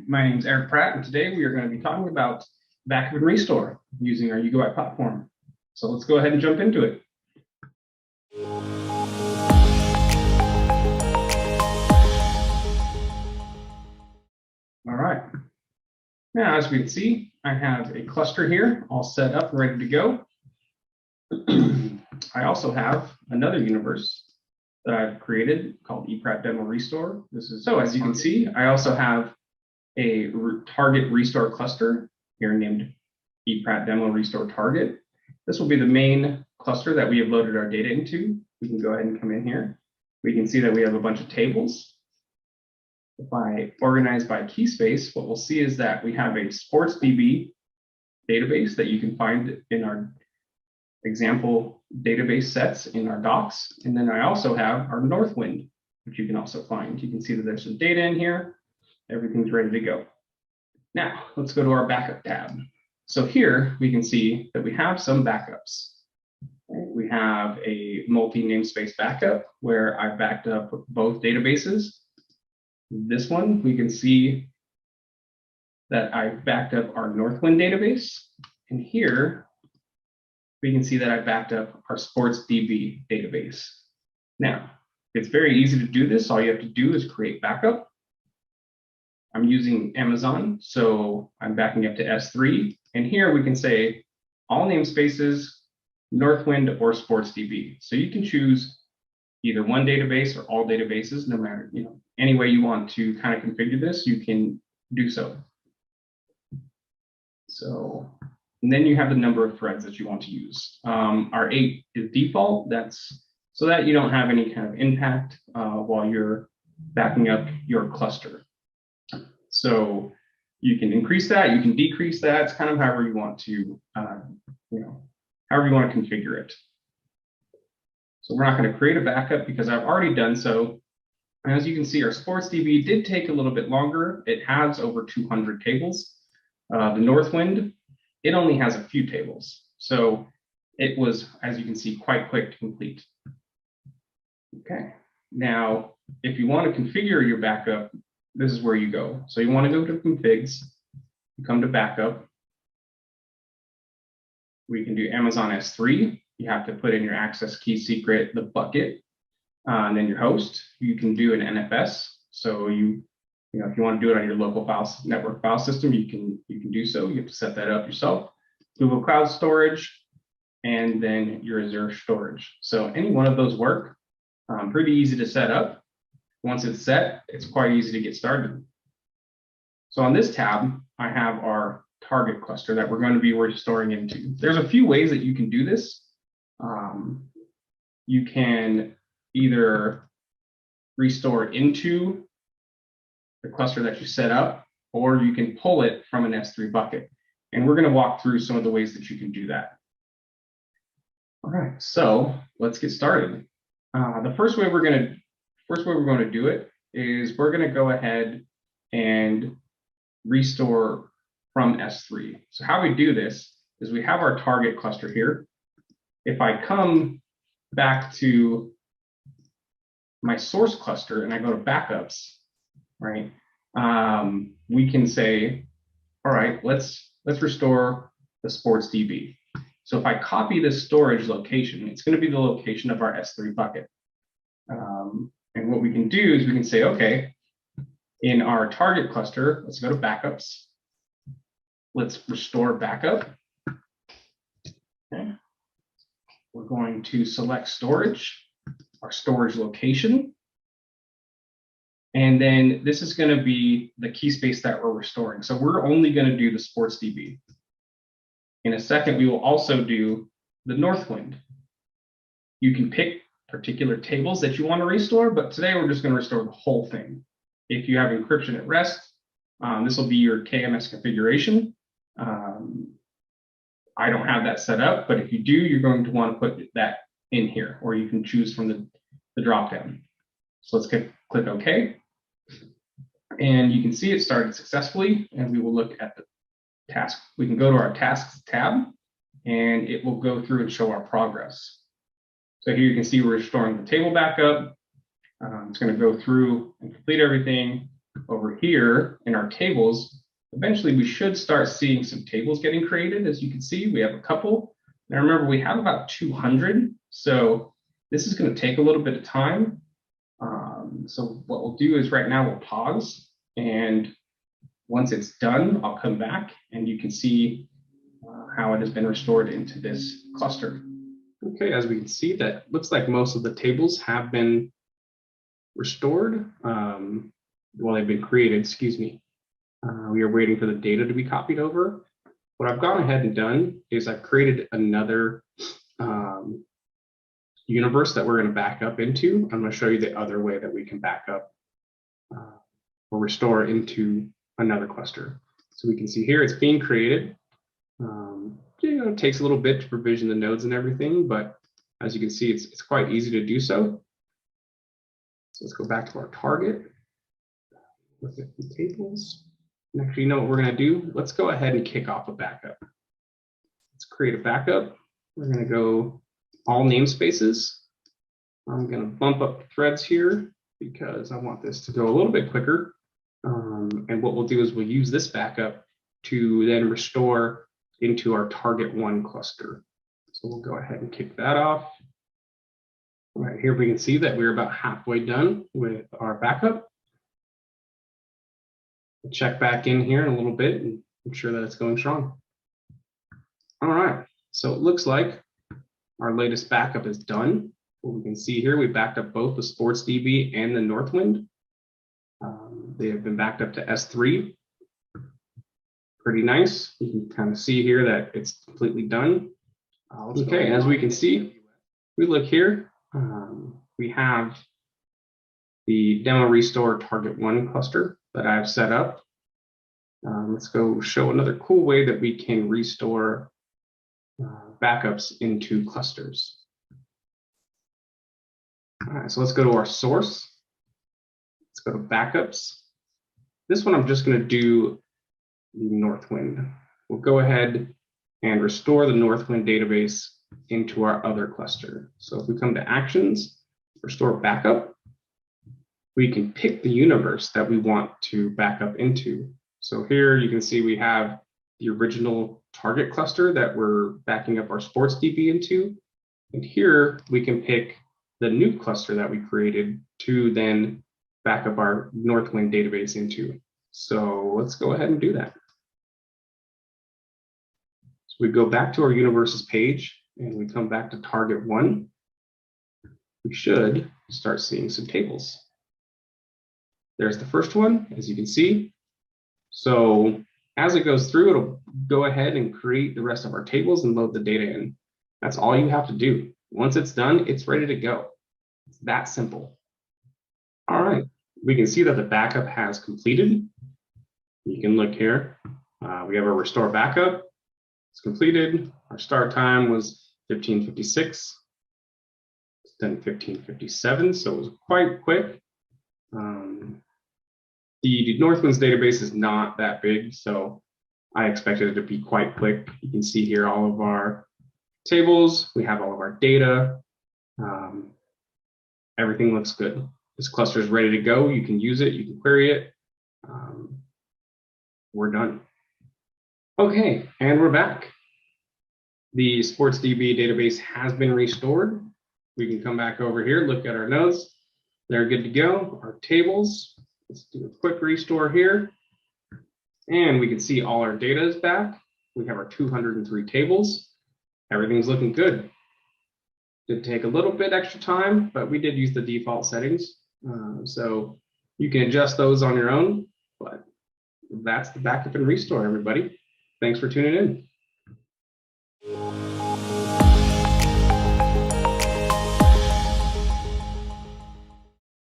my name is Eric Pratt, and today we are going to be talking about backup and restore using our Yugabyte platform. So let's go ahead and jump into it. All right. Now, as we can see, I have a cluster here all set up, ready to go. I also have another universe that I've created called YugabyteDB Restore. So as you can see, I also have a target restore cluster here named YugabyteDB Restore Target. This will be the main cluster that we have loaded our data into. We can go ahead and come in here. We can see that we have a bunch of tables. If I organize by key space, what we'll see is that we have a SportsDB database that you can find in our example database sets in our docs. And then I also have our Northwind, which you can also find. You can see that there's some data in here. Everything's ready to go. Now, let's go to our backup tab. So here we can see that we have some backups. We have a multi-namespace backup where I backed up both databases. This one, we can see that I backed up our Northwind database. And here, we can see that I backed up our SportsDB database. Now, it's very easy to do this. All you have to do is create backup. I'm using Amazon, so I'm backing up to S3. And here we can say all namespaces, Northwind or SportsDB. So you can choose either one database or all databases, no matter, any way you want to kind of configure this, you can do so. And then you have the number of threads that you want to use. Our 8 is default. That's so that you don't have any kind of impact while you're backing up your cluster. So you can increase that, you can decrease that. It's kind of however you want to, however you want to configure it. So we're not going to create a backup because I've already done so. And as you can see, our SportsDB did take a little bit longer. It has over 200 tables. The Northwind, it only has a few tables. So it was, as you can see, quite quick to complete. Okay, now, if you want to configure your backup, this is where you go. So you want to go to configs, you come to backup. We can do Amazon S3. You have to put in your access key secret, the bucket, and then your host. You can do an NFS. So if you want to do it on your local network file system, you can do so. You have to set that up yourself. Google Cloud Storage, and then your Azure storage. So any one of those work. Pretty easy to set up. Once it's set, it's quite easy to get started. So on this tab, I have our target cluster that we're going to be restoring into. There's a few ways that you can do this. You can either restore into the cluster that you set up, or you can pull it from an S3 bucket. And we're going to walk through some of the ways that you can do that. All right, so let's get started. The first way we're going to do it is we're going to go ahead and restore from S3. So how we do this is we have our target cluster here. If I come back to my source cluster and I go to backups, right? We can say, all right, let's restore the SportsDB. So if I copy this storage location, it's going to be the location of our S3 bucket. And what we can do is we can say, okay, in our target cluster, let's go to backups. Let's restore backup. Okay. We're going to select storage, our storage location. And then this is going to be the key space that we're restoring. So we're only going to do the SportsDB. In a second, we will also do the Northwind. You can pick particular tables that you want to restore, but today we're just going to restore the whole thing. If you have encryption at rest, this will be your KMS configuration. I don't have that set up, but if you do, you're going to want to put that in here, or you can choose from the dropdown. So let's click OK. And you can see it started successfully, and we will look at the task. We can go to our tasks tab, and it will go through and show our progress. So here you can see we're restoring the table backup. It's going to go through and complete everything. over here in our tables, eventually we should start seeing some tables getting created. As you can see, we have a couple. Now remember, we have about 200, so this is going to take a little bit of time. So what we'll do is right now we'll pause, and once it's done, I'll come back and you can see how it has been restored into this cluster. Okay, as we can see, that looks like most of the tables have been restored. Well, they've been created, excuse me. We are waiting for the data to be copied over. What I've gone ahead and done is I've created another universe that we're going to back up into. I'm going to show you the other way that we can back up or restore into another cluster. So we can see here it's being created. It takes a little bit to provision the nodes and everything, but as you can see, it's quite easy to do so. So let's go back to our target. Look at the tables. And actually, you know what we're going to do? Let's go ahead and kick off a backup. Let's create a backup. We're going to go all namespaces. I'm going to bump up the threads here because I want this to go a little bit quicker. And what we'll do is we'll use this backup to then restore into our target 1 cluster. So we'll go ahead and kick that off. Right here, we can see that we're about halfway done with our backup. We'll check back in here in a little bit and make sure that it's going strong. All right, so it looks like our latest backup is done. What we can see here, we backed up both the Sports DB and the Northwind. They have been backed up to S3. Pretty nice. You can kind of see here that it's completely done. Okay, as we can see, we look here, we have the demo restore target 1 cluster that I've set up. Let's go show another cool way that we can restore backups into clusters. All right, so let's go to our source. Let's go to backups. This one I'm just going to do the Northwind. We'll go ahead and restore the Northwind database into our other cluster. So if we come to actions, restore backup, we can pick the universe that we want to back up into. So here you can see we have the original target cluster that we're backing up our Sports DB into. And here we can pick the new cluster that we created to then back up our Northwind database into. So let's go ahead and do that. So we go back to our universes page and we come back to target 1. We should start seeing some tables. There's the first one, as you can see. So as it goes through, it'll go ahead and create the rest of our tables and load the data in. That's all you have to do. Once it's done, it's ready to go. It's that simple. All right, we can see that the backup has completed. You can look here. We have our restore backup. It's completed. Our start time was 15:56. It's done 15:57, so it was quite quick. The Northwind's database is not that big, so I expected it to be quite quick. You can see here all of our tables. We have all of our data. Everything looks good. This cluster is ready to go. You can use it. You can query it. We're done. Okay, and we're back. The Sports DB database has been restored. We can come back over here, look at our nodes. They're good to go. Our tables. Let's do a quick restore here. And we can see all our data is back. We have our 203 tables. Everything's looking good. Did take a little bit extra time, but we did use the default settings. So you can adjust those on your own, but that's the backup and restore, everybody. Thanks for tuning in.